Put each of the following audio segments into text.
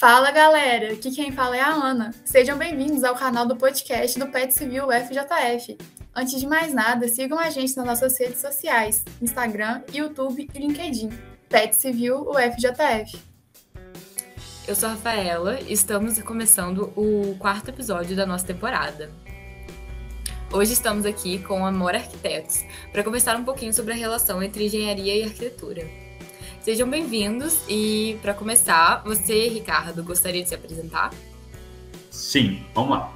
Fala galera, aqui quem fala é a Ana. Sejam bem-vindos ao canal do podcast do PET Civil UFJF. Antes de mais nada, sigam a gente nas nossas redes sociais, Instagram, YouTube e LinkedIn, PET Civil UFJF. Eu sou a Rafaela e estamos começando o 4º episódio da nossa temporada. Hoje estamos aqui com a Amor Arquitetos para conversar um pouquinho sobre a relação entre engenharia e arquitetura. Sejam bem-vindos e, para começar, você, Ricardo, gostaria de se apresentar? Sim, vamos lá.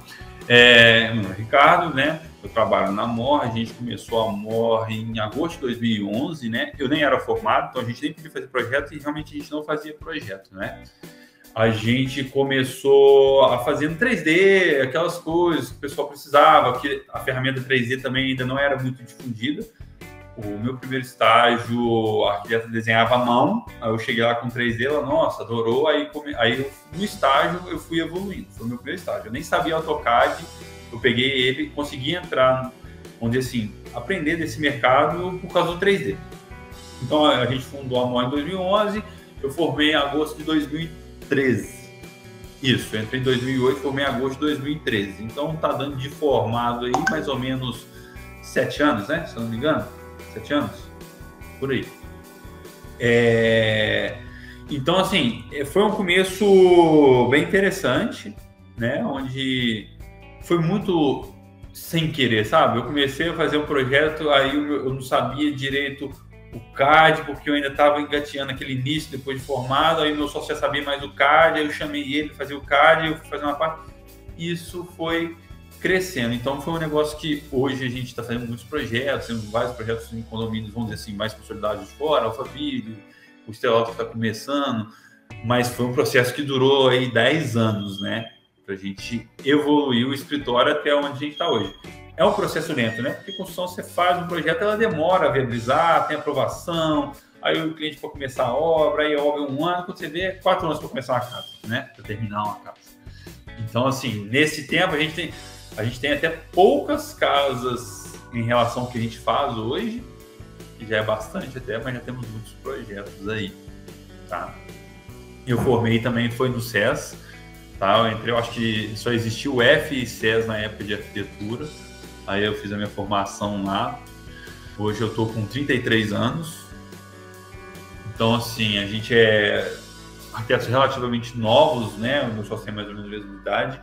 Meu nome é Ricardo, né? Eu trabalho na Amor, a gente começou a Amor em agosto de 2011, né? Eu nem era formado, então a gente nem podia fazer projeto e realmente a gente não fazia projeto, né? A gente começou a fazer no 3D, aquelas coisas que o pessoal precisava, que a ferramenta 3D também ainda não era muito difundida. O meu primeiro estágio, a arquiteta desenhava à mão, aí eu cheguei lá com 3D, ela, nossa, adorou, aí no estágio eu fui evoluindo, foi o meu primeiro estágio. Eu nem sabia AutoCAD, eu peguei ele, consegui entrar, vamos dizer assim, aprender desse mercado por causa do 3D. Então a gente fundou a Amor em 2011, eu formei em agosto de 2013. Isso, eu entrei em 2008, formei em agosto de 2013. Então tá dando de formado aí mais ou menos 7 anos, né? Se eu não me engano. 7 anos? Por aí. Então, assim, foi um começo bem interessante, né? Onde foi muito sem querer, sabe? Eu comecei a fazer um projeto, aí eu não sabia direito o CAD, porque eu ainda estava engateando aquele início depois de formado, aí meu sócio já sabia mais o CAD, aí eu chamei ele para fazer o CAD, eu fui fazer uma parte. Isso foi crescendo. Então foi um negócio que hoje a gente está fazendo muitos projetos, temos vários projetos em condomínios, vamos dizer assim, mais consolidados de fora, Alphaville, o Esteloto está começando, mas foi um processo que durou aí 10 anos, né? Para a gente evoluir o escritório até onde a gente está hoje. É um processo lento, né? Porque construção você faz um projeto, ela demora a viabilizar, tem aprovação, aí o cliente para começar a obra, aí a obra é 1 ano, quando você vê 4 anos para começar uma casa, né? Para terminar uma casa. Então, assim, nesse tempo a gente tem até poucas casas em relação ao que a gente faz hoje, que já é bastante até, mas já temos muitos projetos aí, tá? Eu formei também, foi no SES, tá? Eu acho que só existia o F e SES na época de arquitetura, aí eu fiz a minha formação lá. Hoje eu tô com 33 anos, então assim, a gente é arquitetos relativamente novos, né? O meu sócio tem mais ou menos a mesma idade,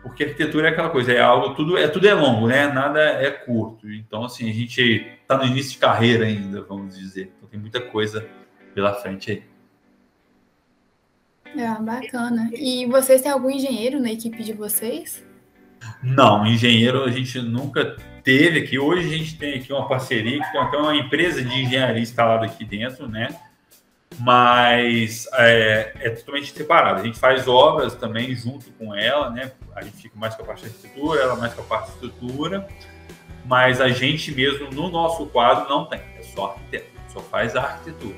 porque arquitetura é aquela coisa, tudo é longo, né? Nada é curto. Então, assim, a gente está no início de carreira ainda, vamos dizer. Então, tem muita coisa pela frente aí. Bacana. E vocês têm algum engenheiro na equipe de vocês? Não, engenheiro a gente nunca teve aqui. Hoje a gente tem aqui uma parceria, que tem até uma empresa de engenharia instalada aqui dentro, né? Mas é totalmente separado. A gente faz obras também junto com ela, né? A gente fica mais com a parte de arquitetura, ela mais com a parte de estrutura, mas a gente mesmo, no nosso quadro, não tem. É só arquiteto, só faz a arquitetura.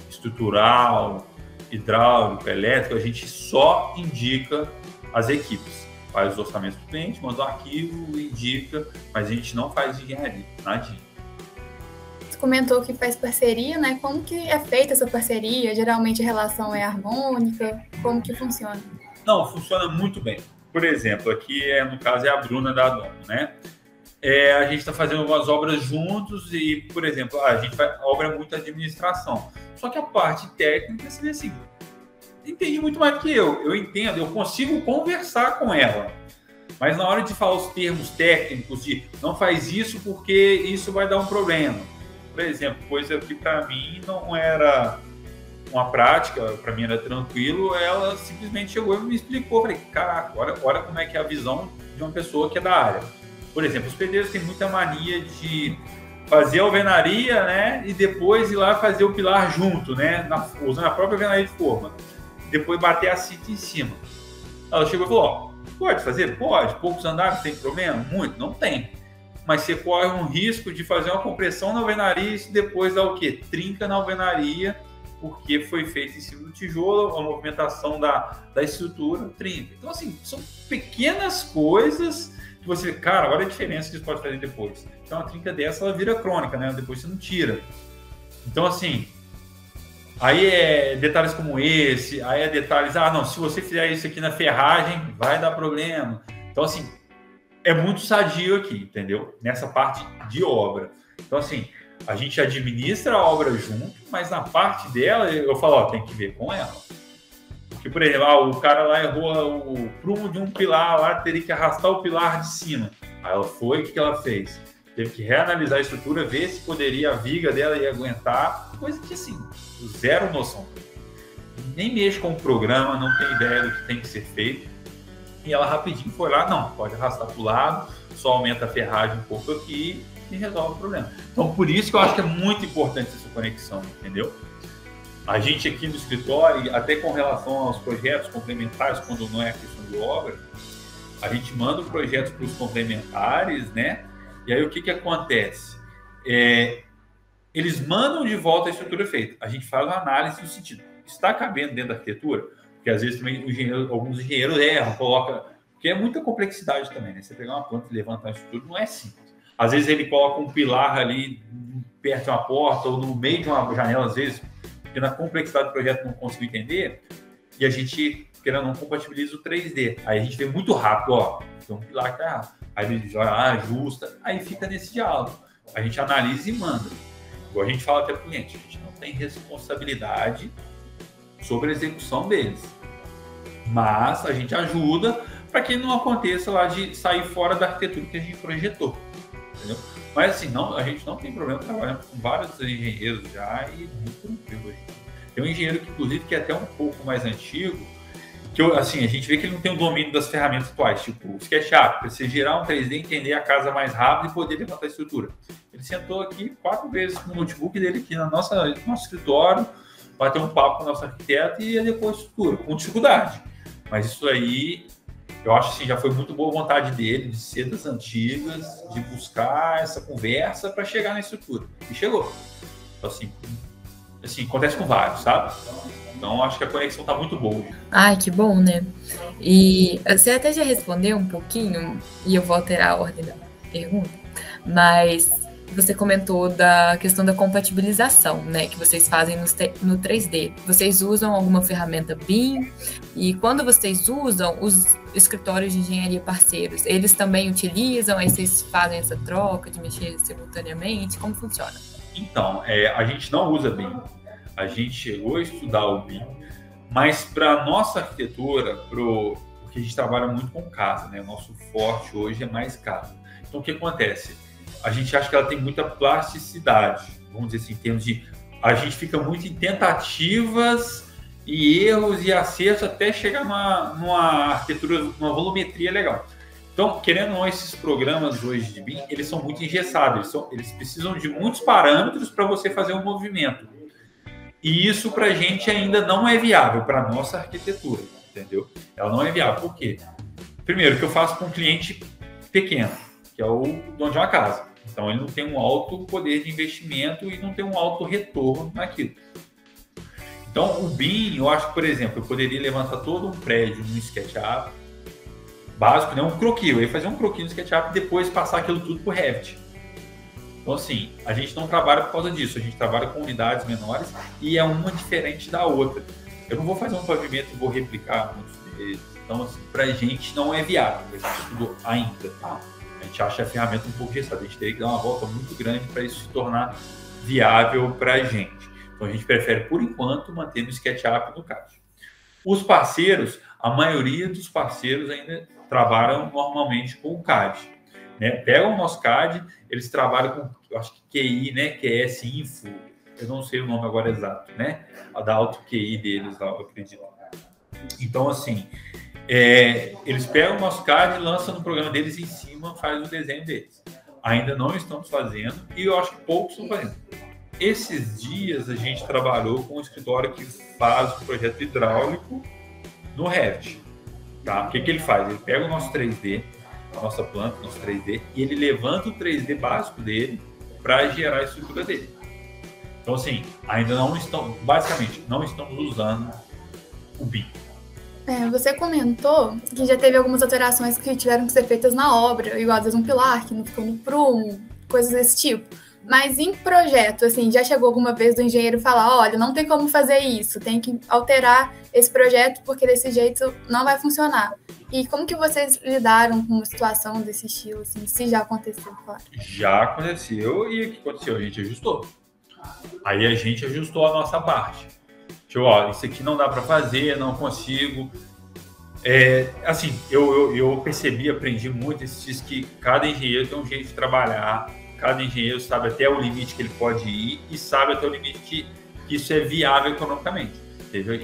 Estrutural, hidráulico, elétrico, a gente só indica as equipes. Faz os orçamentos do cliente, manda um arquivo, indica, mas a gente não faz engenharia, nadinha. Você comentou que faz parceria, né? Como que é feita essa parceria? Geralmente a relação é harmônica? Como que funciona? Não, funciona muito bem. Por exemplo, aqui no caso é a Bruna da Adomo, né? A gente está fazendo algumas obras juntos e, por exemplo, a gente faz obra muito administração. Só que a parte técnica, você vê assim, entende muito mais do que eu. Eu entendo, eu consigo conversar com ela. Mas na hora de falar os termos técnicos de não faz isso porque isso vai dar um problema. Por exemplo, coisa que para mim não era uma prática, para mim era tranquilo, ela simplesmente chegou e me explicou. Falei, caraca, olha como é que é a visão de uma pessoa que é da área. Por exemplo, os pedreiros têm muita mania de fazer a alvenaria, né, e depois ir lá fazer o pilar junto, né, usando a própria alvenaria de forma. Depois bater a cinta em cima. Ela chegou e falou, pode fazer? Pode. Poucos andares, tem problema? Muito? Não tem. Mas você corre um risco de fazer uma compressão na alvenaria e isso depois dá o quê? Trinca na alvenaria, porque foi feito em cima do tijolo, a movimentação da estrutura trinca. Então, assim, são pequenas coisas que você vê, cara, olha a diferença que isso pode fazer depois. Então, uma trinca dessa, ela vira crônica, né? Depois você não tira. Então, assim, Aí é detalhes como esse, aí é detalhes, não, se você fizer isso aqui na ferragem, vai dar problema. Então, assim, é muito sadio aqui, entendeu? Nessa parte de obra. Então, assim, a gente administra a obra junto, mas na parte dela, eu falo, tem que ver com ela. Porque, por exemplo, o cara lá errou o prumo de um pilar lá, teria que arrastar o pilar de cima. Aí ela foi, o que ela fez? Teve que reanalisar a estrutura, ver se poderia, a viga dela ia aguentar, coisa que, assim, zero noção. Nem mexe com o programa, não tem ideia do que tem que ser feito. E ela rapidinho foi lá, não, pode arrastar para o lado, só aumenta a ferragem um pouco aqui e resolve o problema. Então, por isso que eu acho que é muito importante essa conexão, entendeu? A gente aqui no escritório, até com relação aos projetos complementares, quando não é questão de obra, a gente manda o projeto para os complementares, né? E aí o que acontece? Eles mandam de volta a estrutura feita. A gente faz uma análise no sentido, está cabendo dentro da arquitetura? Porque às vezes também alguns engenheiros erram, colocam... Porque é muita complexidade também, né? Você pegar uma planta e levantar uma estrutura não é simples. Às vezes ele coloca um pilar ali perto de uma porta ou no meio de uma janela, às vezes, porque na complexidade do projeto não consigo entender, e a gente, querendo ou não, compatibiliza o 3D. Aí a gente vê muito rápido, tem um pilar que tá errado. Aí ele joga, ajusta, aí fica nesse diálogo. A gente analisa e manda. Igual a gente fala até para o cliente, a gente não tem responsabilidade sobre a execução deles. Mas a gente ajuda para que não aconteça lá de sair fora da arquitetura que a gente projetou. Entendeu? Mas assim, a gente não tem problema trabalhando com vários engenheiros já e muito tranquilo. Tem um engenheiro que, inclusive, que é até um pouco mais antigo, que assim, a gente vê que ele não tem o domínio das ferramentas atuais, tipo o SketchUp, para você gerar um 3D, entender a casa mais rápido e poder levantar a estrutura. Ele sentou aqui 4 vezes com o notebook dele aqui no nosso escritório, bateu um papo com o nosso arquiteto e adequou a estrutura, com dificuldade. Mas isso aí, eu acho que já foi muito boa vontade dele, de ser das antigas, de buscar essa conversa para chegar na estrutura. E chegou. Então, assim, acontece com vários, sabe? Então, acho que a conexão está muito boa. Ai, que bom, né? E você até já respondeu um pouquinho, e eu vou alterar a ordem da pergunta, mas você comentou da questão da compatibilização, né? Que vocês fazem no 3D. Vocês usam alguma ferramenta BIM? E quando vocês usam, os escritórios de engenharia parceiros, eles também utilizam? Aí vocês fazem essa troca de mexer simultaneamente? Como funciona? Então, a gente não usa BIM. A gente chegou a estudar o BIM, mas para a nossa arquitetura, porque a gente trabalha muito com casa, né? O nosso forte hoje é mais casa. Então, o que acontece? A gente acha que ela tem muita plasticidade, vamos dizer assim, em termos de... A gente fica muito em tentativas e erros e acertos até chegar numa arquitetura, numa volumetria legal. Então, querendo ou não, esses programas hoje de BIM, eles são muito engessados, eles precisam de muitos parâmetros para você fazer um movimento. E isso para a gente ainda não é viável, para a nossa arquitetura, entendeu? Ela não é viável. Por quê? Primeiro, que eu faço com um cliente pequeno, que é o dono de uma casa. Então, ele não tem um alto poder de investimento e não tem um alto retorno naquilo. Então, o BIM, eu acho que, por exemplo, eu poderia levantar todo um prédio no SketchUp básico, né? Um croquis. Eu ia fazer um croquis no SketchUp e depois passar aquilo tudo para o Revit. Então, assim, a gente não trabalha por causa disso. A gente trabalha com unidades menores e é uma diferente da outra. Eu não vou fazer um pavimento e vou replicar muitos deles. Então, assim, para a gente não é viável. A gente estudou ainda, tá? A gente acha a ferramenta um pouco gestada. A gente teria que dar uma volta muito grande para isso se tornar viável para a gente. Então, a gente prefere, por enquanto, manter no SketchUp no CAD. Os parceiros, a maioria dos parceiros ainda trabalham normalmente com o CAD. Né? Pegam o nosso CAD, eles trabalham com, eu acho que QI, né? QS Info, eu não sei o nome agora exato, né? A da Auto QI deles, eu acredito. Então, assim, eles pegam o nosso CAD, lançam no programa deles em cima, faz o desenho deles. Ainda não estamos fazendo e eu acho que poucos estão fazendo. Esses dias a gente trabalhou com um escritório que faz o projeto hidráulico no Revit. Tá? O que ele faz? Ele pega o nosso 3D, a nossa planta, o nosso 3D, e ele levanta o 3D básico dele para gerar a estrutura dele. Então, assim, ainda não estamos, basicamente, não estamos usando o BIM. Você comentou que já teve algumas alterações que tiveram que ser feitas na obra, igual às vezes um pilar que não ficou no prumo, coisas desse tipo. Mas em projeto, assim, já chegou alguma vez do engenheiro falar, olha, não tem como fazer isso, tem que alterar esse projeto porque desse jeito não vai funcionar. E como que vocês lidaram com uma situação desse estilo, assim, se já aconteceu, claro? Já aconteceu e o que aconteceu? A gente ajustou. Aí a gente ajustou a nossa parte. Tipo, ó, isso aqui não dá para fazer, não consigo. Assim, eu percebi, aprendi muito que cada engenheiro tem um jeito de trabalhar, cada engenheiro sabe até o limite que ele pode ir e sabe até o limite que isso é viável economicamente.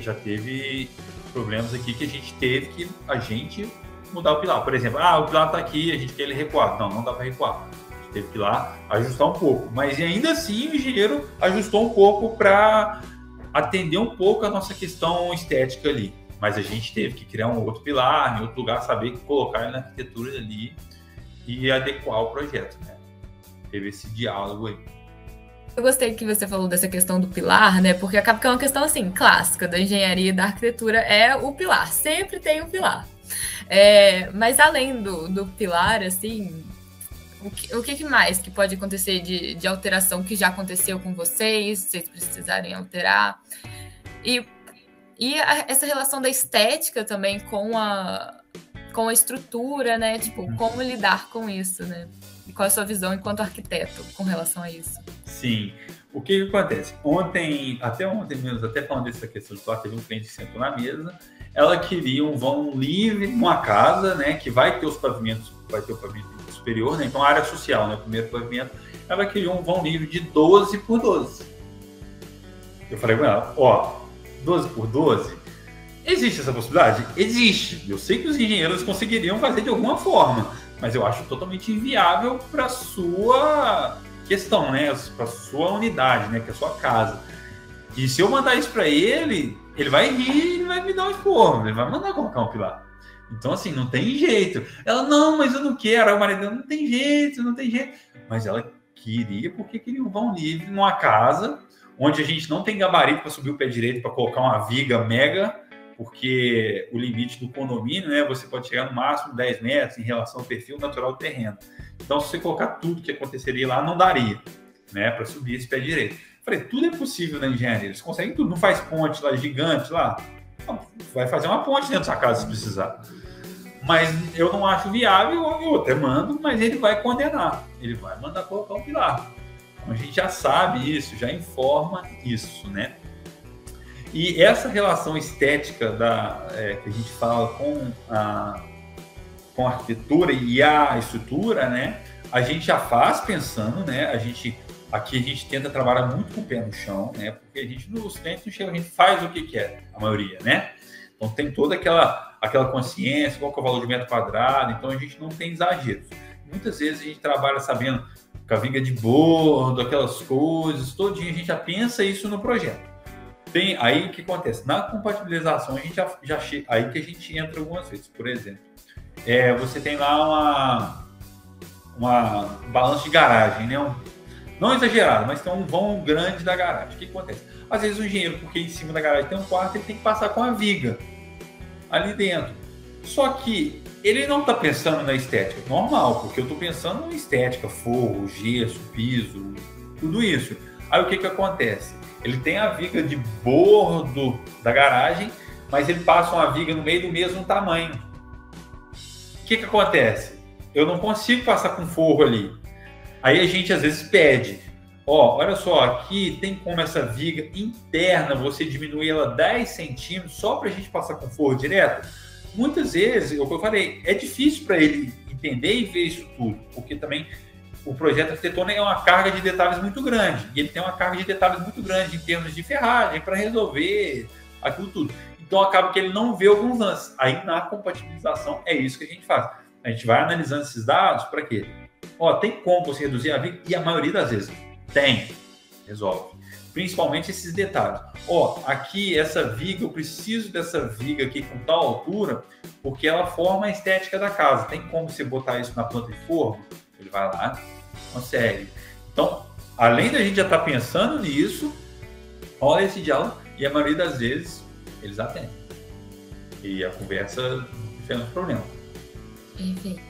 Já teve problemas aqui que a gente teve que mudar o pilar. Por exemplo, o pilar está aqui, a gente quer ele recuar. Não dá para recuar. A gente teve que ir lá ajustar um pouco. Mas ainda assim o engenheiro ajustou um pouco para atender um pouco a nossa questão estética ali. Mas a gente teve que criar um outro pilar, em outro lugar, saber colocar ele na arquitetura ali e adequar o projeto, né? Teve esse diálogo aí. Eu gostei que você falou dessa questão do pilar, né? Porque acaba que é uma questão, assim, clássica da engenharia e da arquitetura, é o pilar. Sempre tem um pilar. Mas além do pilar, assim, o que mais que pode acontecer de alteração que já aconteceu com vocês, se vocês precisarem alterar? E essa relação da estética também com a estrutura, né? Tipo, como lidar com isso, né? E qual é a sua visão enquanto arquiteto com relação a isso? Sim. O que acontece? Até ontem mesmo, até falando dessa questão de teve um cliente que sentou na mesa, ela queria um vão livre numa casa, né? Que vai ter os pavimentos, vai ter o pavimento superior, né? Então a área social, né? O primeiro pavimento, ela queria um vão livre de 12 por 12. Eu falei com ela, 12 por 12? Existe essa possibilidade? Existe. Eu sei que os engenheiros conseguiriam fazer de alguma forma, mas eu acho totalmente inviável para a sua questão, né? Para a sua unidade, né? Que é a sua casa. E se eu mandar isso para ele vai rir, ele vai me dar um esporro, ele vai mandar colocar um pilar. Então, assim, não tem jeito. Ela, não, mas eu não quero. Aí o marido, não tem jeito. Mas ela queria, porque queria um vão livre numa casa onde a gente não tem gabarito para subir o pé direito, para colocar uma viga mega, porque o limite do condomínio, né, você pode chegar no máximo 10 metros em relação ao perfil natural do terreno. Então, se você colocar tudo que aconteceria lá, não daria, né, para subir esse pé direito. Falei, tudo é possível na engenharia, eles conseguem tudo. Não faz ponte lá, gigante lá, não, vai fazer uma ponte dentro da sua casa se precisar. Mas eu não acho viável, eu até mando, mas ele vai condenar, ele vai mandar colocar um pilar. A gente já sabe isso, já informa isso, né? E essa relação estética que a gente fala com a arquitetura e a estrutura, né? A gente já faz pensando, né? Aqui a gente tenta trabalhar muito com o pé no chão, né? Porque nos clientes não chega, a gente faz o que quer, a maioria, né? Então tem toda aquela consciência, qual que é o valor de metro quadrado, então a gente não tem exageros. Muitas vezes a gente trabalha sabendo com a viga de bordo, aquelas coisas, todinho, a gente já pensa isso no projeto. Aí o que acontece? Na compatibilização, a gente já chega, aí que a gente entra algumas vezes. Por exemplo, você tem lá uma balança de garagem, né? Não exagerado, mas tem um vão grande da garagem. O que acontece? Às vezes o engenheiro, porque em cima da garagem tem um quarto, ele tem que passar com a viga ali dentro. Só que ele não está pensando na estética, normal, porque eu estou pensando na estética, forro, gesso, piso, tudo isso. Aí o que acontece? Ele tem a viga de bordo da garagem, mas ele passa uma viga no meio do mesmo tamanho. O que acontece? Eu não consigo passar com forro ali. Aí a gente às vezes pede, olha só, aqui tem como essa viga interna, você diminuir ela 10 centímetros só para a gente passar com forro direto? Muitas vezes, como eu falei, é difícil para ele entender e ver isso tudo, porque também o projeto arquitetônico é uma carga de detalhes muito grande, e ele tem uma carga de detalhes muito grande em termos de ferragem para resolver aquilo tudo. Então acaba que ele não vê alguns lances. Aí na compatibilização é isso que a gente faz. A gente vai analisando esses dados para quê? Tem como você reduzir a viga? E a maioria das vezes tem, resolve. Principalmente esses detalhes. Aqui essa viga, eu preciso dessa viga aqui com tal altura, porque ela forma a estética da casa. Tem como você botar isso na planta de forno? Ele vai lá, consegue. Então, além da gente já estar pensando nisso, olha esse diálogo, e a maioria das vezes eles atendem. E a conversa não tem problema. Perfeito.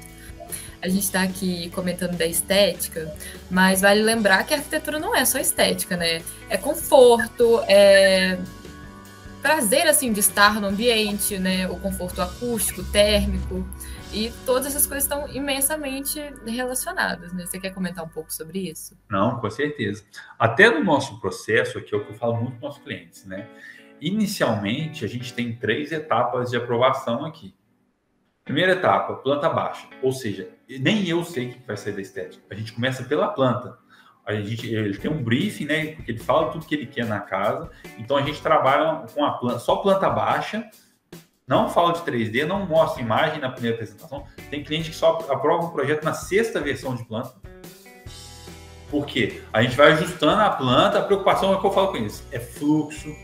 a gente está aqui comentando da estética, mas vale lembrar que a arquitetura não é só estética, né? É conforto, é prazer, assim, de estar no ambiente, né? O conforto acústico, térmico, e todas essas coisas estão imensamente relacionadas, né? Você quer comentar um pouco sobre isso? Não, com certeza. Até no nosso processo aqui, é o que eu falo muito com os nossos clientes, né? Inicialmente, a gente tem 3 etapas de aprovação aqui. Primeira etapa, planta baixa, ou seja, nem eu sei o que vai sair da estética. A gente começa pela planta. Ele tem um briefing, né? Porque ele fala tudo que ele quer na casa. Então a gente trabalha com a planta, só planta baixa. Não fala de 3D, não mostra imagem na primeira apresentação. Tem cliente que só aprova o projeto na 6ª versão de planta. Por quê? A gente vai ajustando a planta, a preocupação é o que eu falo com eles. É fluxo,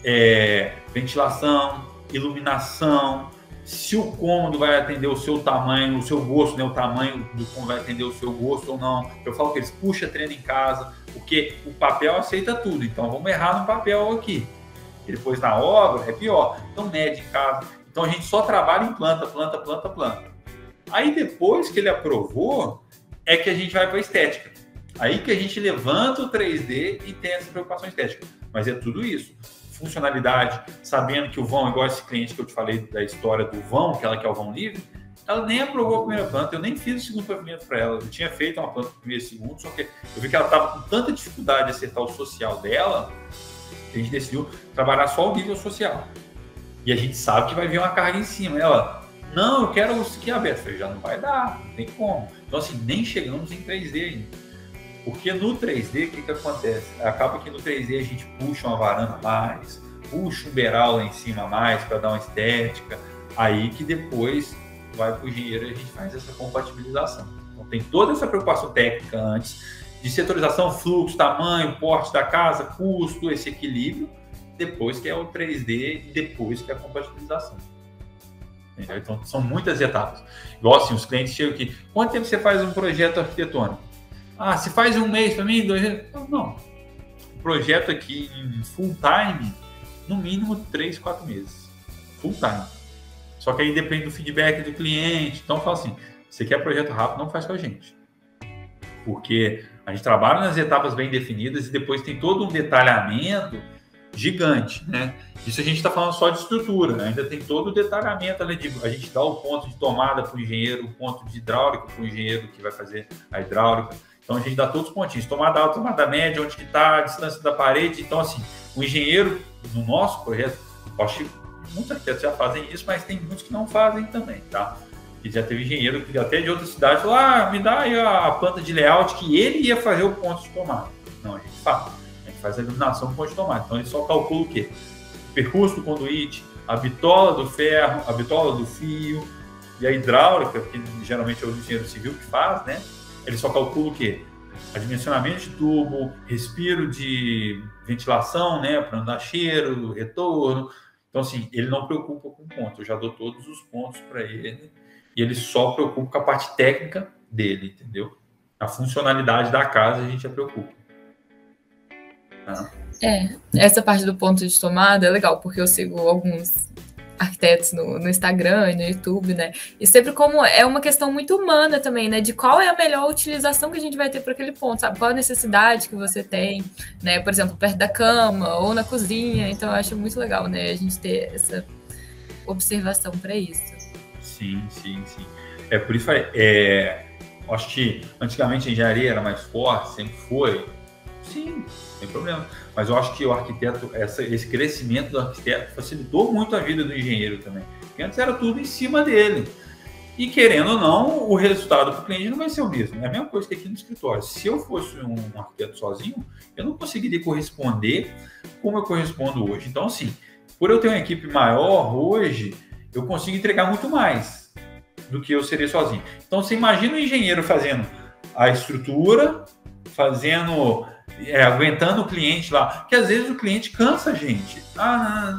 é ventilação, iluminação, se o cômodo vai atender o seu tamanho, o seu gosto, né? O tamanho do cômodo vai atender o seu gosto ou não. Eu falo que eles puxam treino em casa, porque o papel aceita tudo. Então vamos errar no papel aqui. E depois na obra é pior. Então mede em casa. Então a gente só trabalha em planta. Aí depois que ele aprovou, é que a gente vai para a estética. Aí que a gente levanta o 3D e tem essa preocupação estética. Mas é tudo isso. Funcionalidade, sabendo que o vão, igual esse cliente que eu te falei da história do vão, que ela quer o vão livre, ela nem aprovou a primeira planta, eu nem fiz o segundo pavimento para ela. Eu tinha feito uma planta primeiro e segundo, só que eu vi que ela estava com tanta dificuldade de acertar o social dela, a gente decidiu trabalhar só o nível social. E a gente sabe que vai vir uma carga em cima. Ela, não, eu quero isso aqui aberto. Eu falei, já não vai dar, não tem como. Então, assim, nem chegamos em 3D ainda. Porque no 3D, o que acontece? Acaba que no 3D a gente puxa uma varanda a mais, puxa um beiral lá em cima a mais para dar uma estética. Aí que depois vai para o engenheiro e a gente faz essa compatibilização. Então, tem toda essa preocupação técnica antes, de setorização, fluxo, tamanho, porte da casa, custo, esse equilíbrio, depois que é o 3D e depois que é a compatibilização. Entendeu? Então, são muitas etapas. Igual assim, os clientes chegam aqui, quanto tempo você faz um projeto arquitetônico? Ah, se faz 1 mês para mim, 2 meses? Não. O projeto aqui em full time, no mínimo 3, 4 meses. Full time. Só que aí depende do feedback do cliente. Então, eu falo assim, você quer projeto rápido, não faz com a gente. Porque a gente trabalha nas etapas bem definidas e depois tem todo um detalhamento gigante, né? Isso a gente está falando só de estrutura, né? Ainda tem todo o detalhamento ali a gente dá o ponto de tomada para o engenheiro, o ponto de hidráulica para o engenheiro que vai fazer a hidráulica. Então a gente dá todos os pontinhos, tomada alta, tomada média, onde que está a distância da parede. Então assim, o engenheiro no nosso projeto, eu acho que muitos arquitetos já fazem isso, mas tem muitos que não fazem também, tá? E já teve engenheiro que até de outras cidades falou, me dá aí a planta de layout que ele ia fazer o ponto de tomada. Não, a gente faz. A gente faz a iluminação do ponto de tomada. Então ele só calcula o quê? O percurso do conduíte, a bitola do ferro, a bitola do fio e a hidráulica, que geralmente é o engenheiro civil que faz, né? Ele só calcula o quê? Dimensionamento de tubo, respiro de ventilação, né? Para não dar cheiro, retorno. Então, assim, ele não preocupa com ponto. Eu já dou todos os pontos para ele. E ele só preocupa com a parte técnica dele, entendeu? A funcionalidade da casa a gente já preocupa. Tá? Essa parte do ponto de tomada é legal, porque eu sigo alguns arquitetos no Instagram e no YouTube, né? E sempre como é uma questão muito humana também, né? De qual é a melhor utilização que a gente vai ter para aquele ponto, sabe? Qual a necessidade que você tem, né? Por exemplo, perto da cama ou na cozinha. Então, eu acho muito legal, né? A gente ter essa observação para isso. Sim. É por isso acho que antigamente a engenharia era mais forte, sempre foi. Sim, sem problema. Mas eu acho que o arquiteto, esse crescimento do arquiteto facilitou muito a vida do engenheiro também. Porque antes era tudo em cima dele. E querendo ou não, o resultado para o cliente não vai ser o mesmo. É a mesma coisa que aqui no escritório. Se eu fosse um arquiteto sozinho, eu não conseguiria corresponder como eu correspondo hoje. Então, assim, por eu ter uma equipe maior hoje, eu consigo entregar muito mais do que eu seria sozinho. Então, você imagina o engenheiro fazendo a estrutura, aguentando o cliente lá, que às vezes o cliente cansa a gente.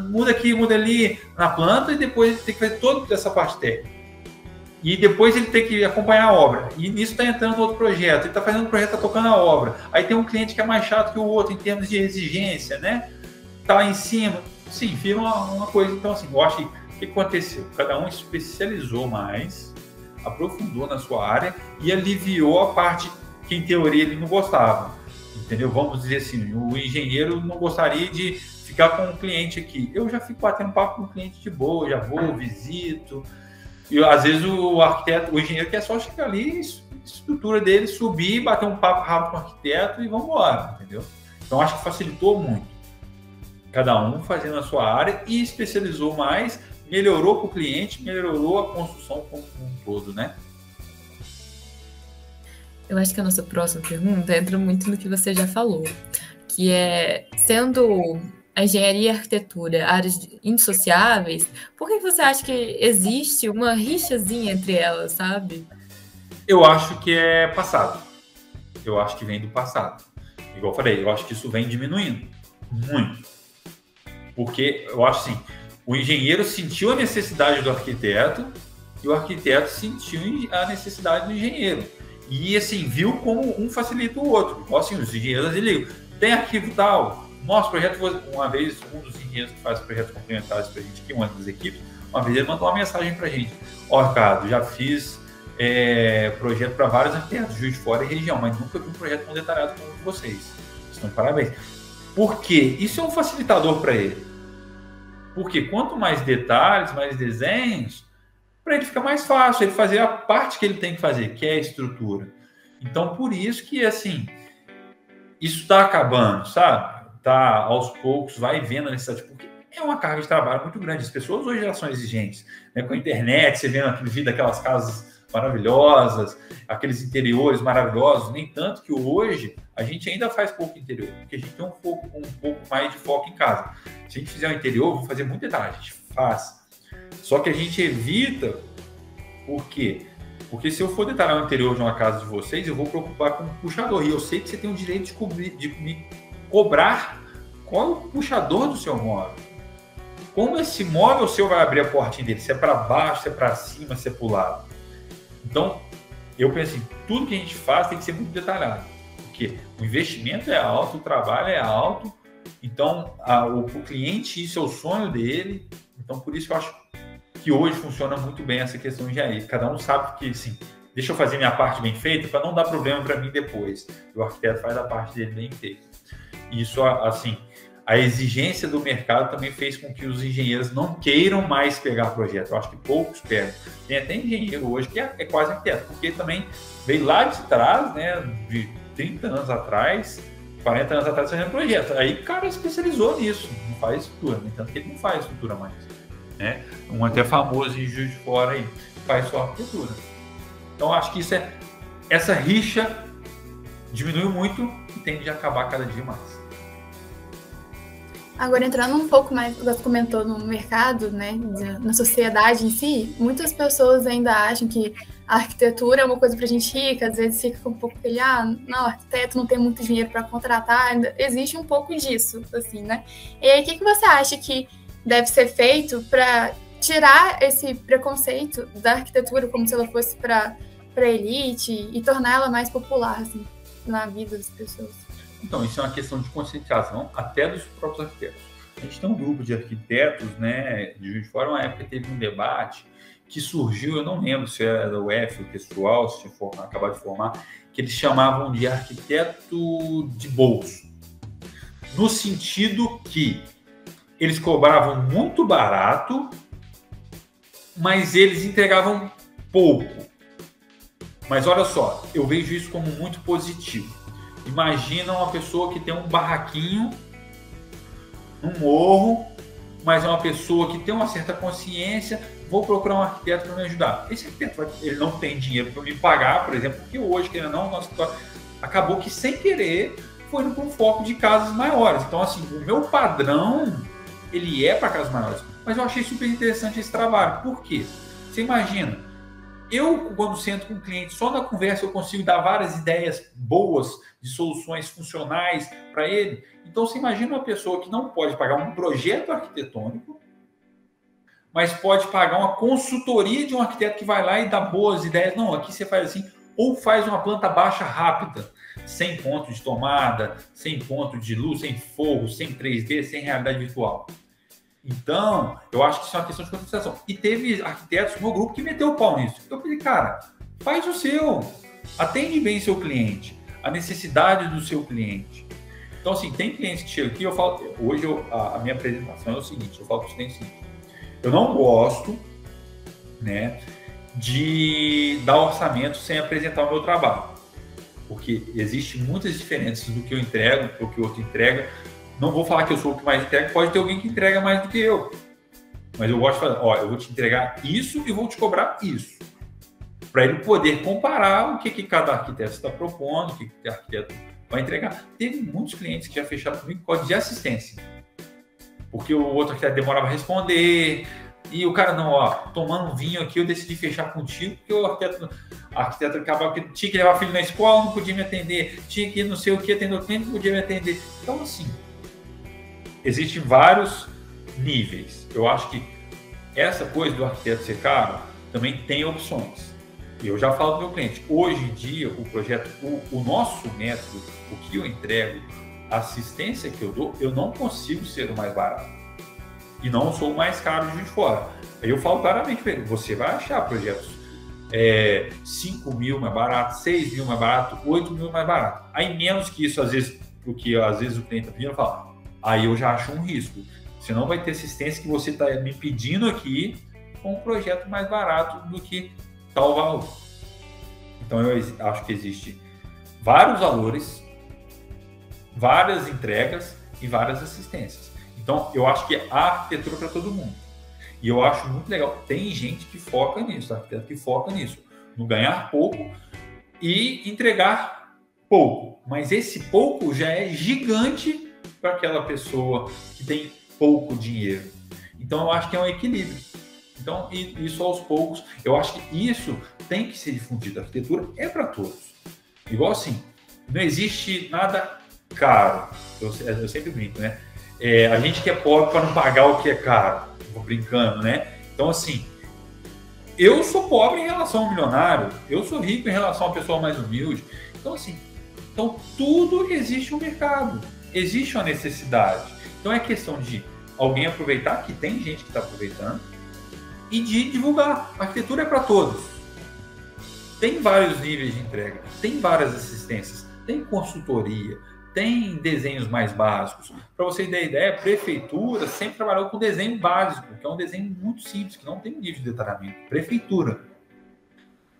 Muda aqui, muda ali na planta e depois tem que fazer toda essa parte técnica. E depois ele tem que acompanhar a obra. E nisso está entrando outro projeto. Ele está fazendo um projeto, está tocando a obra. Aí tem um cliente que é mais chato que o outro em termos de exigência, né? Está lá em cima. Sim, vira uma coisa. Então, assim, eu acho que o que aconteceu? Cada um especializou mais aprofundou na sua área e aliviou a parte que, em teoria, ele não gostava. Entendeu? Vamos dizer assim, o engenheiro não gostaria de ficar com o cliente aqui. Eu já fico batendo papo com o cliente de boa, já vou, visito. E às vezes o arquiteto, o engenheiro quer só chegar ali, estrutura dele, subir, bater um papo rápido com o arquiteto e vamos embora, entendeu? Então acho que facilitou muito. Cada um fazendo a sua área e especializou mais, melhorou para o cliente, melhorou a construção como um todo, né? Eu acho que a nossa próxima pergunta entra muito no que você já falou, que é, sendo a engenharia e a arquitetura áreas indissociáveis, por que você acha que existe uma rixazinha entre elas, sabe? Eu acho que é passado. Eu acho que vem do passado. Igual eu falei, eu acho que isso vem diminuindo muito. Porque eu acho assim, o engenheiro sentiu a necessidade do arquiteto e o arquiteto sentiu a necessidade do engenheiro. E assim, viu como um facilita o outro. Igual assim, os engenheiros ligam, tem arquivo tal. Nosso projeto, uma vez, um dos engenheiros que faz projetos complementares para a gente aqui, uma das equipes, uma vez ele mandou uma mensagem para a gente. Ó, Ricardo, já fiz projeto para vários arquitetos, Juiz de Fora e região, mas nunca vi um projeto tão detalhado como o de vocês. Estão de parabéns. Por quê? Isso é um facilitador para ele. Porque quanto mais detalhes, mais desenhos, para ele fica mais fácil ele fazer a parte que ele tem que fazer, que é a estrutura. Então, por isso que, assim, isso está acabando, sabe? Tá, aos poucos, vai vendo a necessidade, porque é uma carga de trabalho muito grande. As pessoas hoje já são exigentes, né? Com a internet, você vendo aquele vídeo daquelas casas maravilhosas, aqueles interiores maravilhosos, nem tanto que hoje a gente ainda faz pouco interior, porque a gente tem um pouco mais de foco em casa. Se a gente fizer um interior, vou fazer muito detalhe, a gente faz. Só que a gente evita, por quê? Porque se eu for detalhar o interior de uma casa de vocês, eu vou preocupar com o puxador, e eu sei que você tem o direito de me cobrar qual é o puxador do seu móvel. Como esse móvel seu vai abrir a portinha dele, se é para baixo, se é para cima, se é para o lado. Então, eu penso assim, tudo que a gente faz tem que ser muito detalhado, porque o investimento é alto, o trabalho é alto, então o cliente, isso é o sonho dele, então por isso que eu acho que hoje funciona muito bem essa questão de engenharia. Cada um sabe que, assim, deixa eu fazer minha parte bem feita para não dar problema para mim depois. O arquiteto faz a parte dele bem feita. Isso, assim, a exigência do mercado também fez com que os engenheiros não queiram mais pegar projeto. Eu acho que poucos pegam. Tem até engenheiro hoje que é quase arquiteto, porque também veio lá de trás, né, de 30 anos atrás, 40 anos atrás fazendo projeto. Aí o cara especializou nisso, não faz estrutura, no entanto que ele não faz estrutura mais. Né? Um até famoso em Juiz de Fora aí, faz só arquitetura. Então acho que essa rixa diminuiu muito e tende a acabar cada dia mais. Agora, entrando um pouco mais, você comentou no mercado, né, na sociedade em si, muitas pessoas ainda acham que a arquitetura é uma coisa para gente rica, às vezes fica um pouco aquele, não, arquiteto não tem muito dinheiro para contratar, ainda existe um pouco disso, assim, né? E aí, o que você acha que deve ser feito para tirar esse preconceito da arquitetura como se ela fosse para elite e tornar ela mais popular, assim, na vida das pessoas? Então, isso é uma questão de conscientização até dos próprios arquitetos. A gente tem um grupo de arquitetos, né, de Juiz de Fora, uma época teve um debate que surgiu, eu não lembro se era da UF, o pessoal, se tinha acabado de formar, que eles chamavam de arquiteto de bolso. No sentido que eles cobravam muito barato, mas eles entregavam pouco. Mas olha só, eu vejo isso como muito positivo. Imagina uma pessoa que tem um barraquinho num morro, mas é uma pessoa que tem uma certa consciência, vou procurar um arquiteto para me ajudar. Esse arquiteto ele não tem dinheiro para me pagar, por exemplo, porque hoje, querendo ou não, nosso acabou que sem querer foi indo para um foco de casas maiores. Então, assim, o meu padrão, ele é para casas maiores. Mas eu achei super interessante esse trabalho. Por quê? Você imagina, eu, quando sento com o cliente, só na conversa eu consigo dar várias ideias boas de soluções funcionais para ele. Então, você imagina uma pessoa que não pode pagar um projeto arquitetônico, mas pode pagar uma consultoria de um arquiteto que vai lá e dá boas ideias. Não, aqui você faz assim, ou faz uma planta baixa rápida, sem ponto de tomada, sem ponto de luz, sem forro, sem 3D, sem realidade virtual. Então, eu acho que isso é uma questão de conscientização. E teve arquitetos no meu grupo que meteu o pau nisso. Eu falei, cara, faz o seu. Atende bem seu cliente. A necessidade do seu cliente. Então, assim, tem clientes que chegam aqui, eu falo... Hoje, a minha apresentação é o seguinte, eu falo para o cliente o seguinte. Eu não gosto, né, de dar orçamento sem apresentar o meu trabalho. Porque existe muitas diferenças do que eu entrego, do que o outro entrega. Não vou falar que eu sou o que mais entrega, pode ter alguém que entrega mais do que eu. Mas eu gosto de falar, ó, eu vou te entregar isso e vou te cobrar isso. Para ele poder comparar o que cada arquiteto está propondo, o que cada arquiteto vai entregar. Teve muitos clientes que já fecharam comigo por causa de assistência. Porque o outro arquiteto demorava a responder, e o cara não, ó, tomando um vinho aqui, eu decidi fechar contigo, porque o arquiteto acabava que tinha que levar filho na escola, não podia me atender, tinha que ir não sei o que, atender o cliente, não podia me atender. Então, assim, existem vários níveis. Eu acho que essa coisa do arquiteto ser caro também tem opções. Eu já falo para o meu cliente, hoje em dia, o projeto, o nosso método, o que eu entrego, a assistência que eu dou, eu não consigo ser o mais barato. E não sou o mais caro de fora. Aí eu falo claramente para ele, você vai achar projetos 5 mil mais barato, 6 mil mais barato, 8 mil mais barato. Aí menos que isso, às vezes, porque às vezes o cliente está pedindo, fala, aí eu já acho um risco. Você não vai ter assistência que você está me pedindo aqui com um projeto mais barato do que tal valor. Então eu acho que existe vários valores, várias entregas e várias assistências. Então eu acho que há arquitetura para todo mundo. E eu acho muito legal. Tem gente que foca nisso, arquiteto que foca nisso, no ganhar pouco e entregar pouco. Mas esse pouco já é gigante para aquela pessoa que tem pouco dinheiro. Então eu acho que é um equilíbrio. Então, isso aos poucos, eu acho que isso tem que ser difundido. A arquitetura é para todos. Igual assim, não existe nada caro. Eu sempre brinco, né? A gente que é pobre para não pagar o que é caro. Vou brincando, né? Então, assim, eu sou pobre em relação ao milionário, eu sou rico em relação à pessoa mais humilde. Então, assim, tudo existe um mercado, existe uma necessidade. Então, é questão de alguém aproveitar, que tem gente que está aproveitando, e de divulgar. A arquitetura é para todos. Tem vários níveis de entrega, tem várias assistências, tem consultoria, tem desenhos mais básicos. Para você ter ideia, a prefeitura sempre trabalhou com desenho básico, que é um desenho muito simples, que não tem nível de detalhamento. Prefeitura.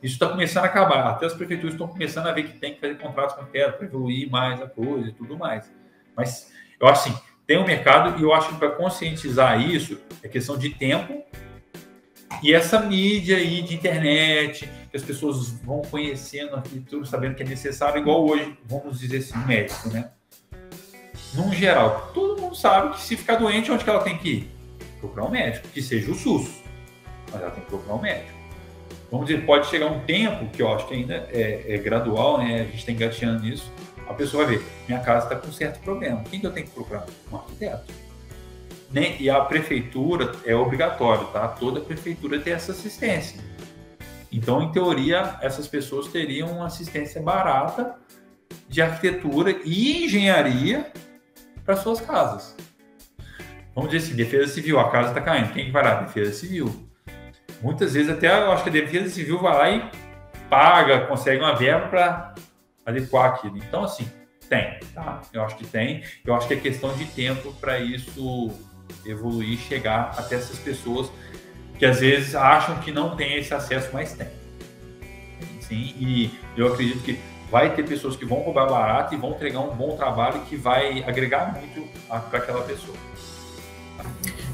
Isso está começando a acabar. Até as prefeituras estão começando a ver que tem que fazer contratos com arquiteto para evoluir mais a coisa e tudo mais. Mas eu acho assim, tem um mercado e eu acho que para conscientizar isso é questão de tempo. E essa mídia aí de internet, que as pessoas vão conhecendo a arquitetura, sabendo que é necessário, igual hoje, vamos dizer assim, médico, né? Num geral, todo mundo sabe que se ficar doente, onde que ela tem que ir? Procurar um médico, que seja o SUS. Mas ela tem que procurar um médico. Vamos dizer, pode chegar um tempo, que eu acho que ainda é gradual, né? A gente está engateando nisso. A pessoa vai ver, minha casa está com um certo problema. Quem que eu tenho que procurar? Um arquiteto. E a prefeitura é obrigatório, tá? Toda prefeitura tem essa assistência. Então, em teoria, essas pessoas teriam uma assistência barata de arquitetura e engenharia para suas casas. Vamos dizer assim, defesa civil, a casa está caindo. Quem vai lá? Defesa civil. Muitas vezes até eu acho que a defesa civil vai lá e paga, consegue uma verba para adequar aquilo. Então, assim, tem, tá? Eu acho que tem. Eu acho que é questão de tempo para isso evoluir, chegar até essas pessoas que às vezes acham que não tem esse acesso, mas tem. Sim, e eu acredito que vai ter pessoas que vão roubar barato e vão entregar um bom trabalho que vai agregar muito para aquela pessoa.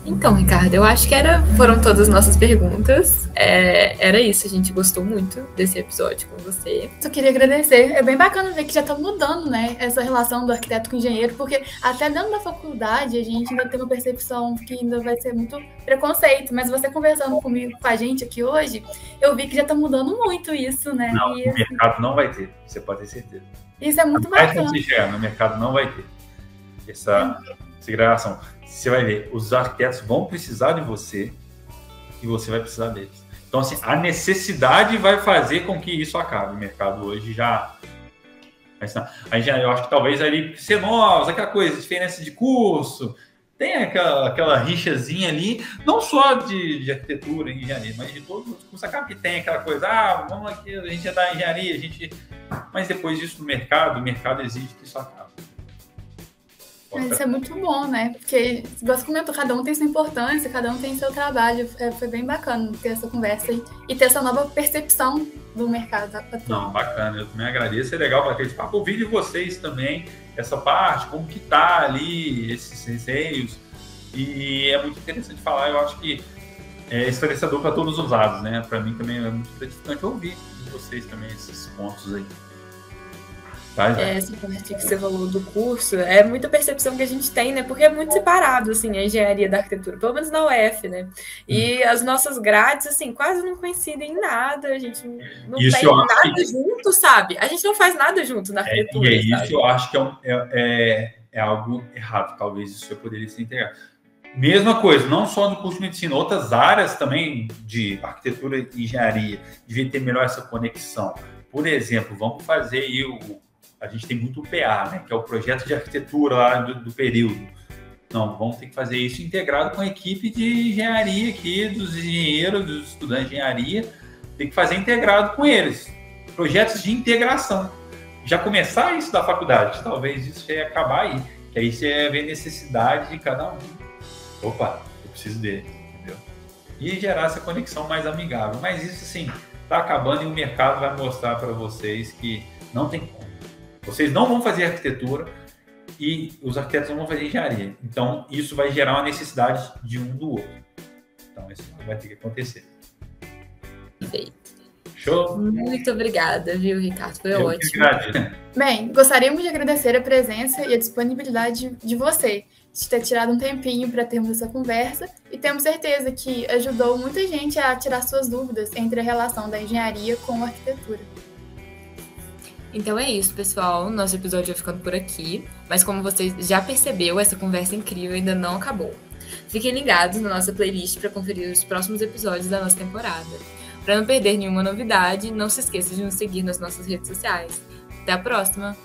Então, Ricardo, eu acho que foram todas as nossas perguntas. Era isso, a gente gostou muito desse episódio com você. Só queria agradecer. É bem bacana ver que já está mudando, né, essa relação do arquiteto com o engenheiro, porque até dentro da faculdade a gente ainda tem uma percepção que ainda vai ser muito preconceito, mas você conversando comigo, com a gente aqui hoje, eu vi que já está mudando muito isso, né? Não, no mercado não vai ter, você pode ter certeza. Isso é muito bacana. No mercado não vai ter essa segregação. Você vai ver, os arquitetos vão precisar de você e você vai precisar deles. Então, assim, a necessidade vai fazer com que isso acabe. O mercado hoje já... Eu acho que talvez ali, ser novos, aquela coisa, diferença de curso, tem aquela rixazinha ali, não só de arquitetura e engenharia, mas de todos os cursos. Acaba que tem aquela coisa, vamos aqui, a gente é da engenharia, mas depois disso no mercado, o mercado exige que isso acabe. Mas isso é muito bom, né? Porque, você comentou, cada um tem sua importância, cada um tem seu trabalho. Foi bem bacana ter essa conversa e ter essa nova percepção do mercado atual. Não, bacana, eu também agradeço. É legal bater esse papo. Ouvir de vocês também essa parte, como que tá ali, esses receios. E é muito interessante falar, eu acho que é esclarecedor para todos os lados, né? Para mim também é muito gratificante ouvir de vocês também esses pontos aí. Essa parte que você falou do curso, é muita percepção que a gente tem, né? Porque é muito separado, assim, a engenharia da arquitetura, pelo menos na UF, né? E as nossas grades, assim, quase não coincidem em nada, a gente não tem nada junto, sabe? A gente não faz nada junto na arquitetura, E é isso, eu acho que é algo errado, talvez isso poderia ser integrado. Mesma coisa, não só no curso de medicina, outras áreas também de arquitetura e engenharia, devia ter melhor essa conexão. Por exemplo, vamos fazer aí a gente tem muito o PA, né, que é o projeto de arquitetura lá do período. Não, vamos ter que fazer isso integrado com a equipe de engenharia aqui, dos engenheiros, dos estudantes de engenharia, tem que fazer integrado com eles. Projetos de integração. Já começar isso da faculdade, talvez isso já ia acabar aí, que aí você ia ver necessidade de cada um. Opa, eu preciso dele, entendeu? E gerar essa conexão mais amigável. Mas isso, assim, está acabando e o mercado vai mostrar para vocês que não tem como. Vocês não vão fazer arquitetura e os arquitetos não vão fazer engenharia. Então, isso vai gerar uma necessidade de um do outro. Então, isso vai ter que acontecer. Perfeito. Show? Muito obrigada, viu, Ricardo? Foi ótimo. Bem, gostaríamos de agradecer a presença e a disponibilidade de você, de ter tirado um tempinho para termos essa conversa, e temos certeza que ajudou muita gente a tirar suas dúvidas entre a relação da engenharia com a arquitetura. Então é isso, pessoal. Nosso episódio vai ficando por aqui. Mas como você já percebeu, essa conversa incrível ainda não acabou. Fiquem ligados na nossa playlist para conferir os próximos episódios da nossa temporada. Para não perder nenhuma novidade, não se esqueça de nos seguir nas nossas redes sociais. Até a próxima!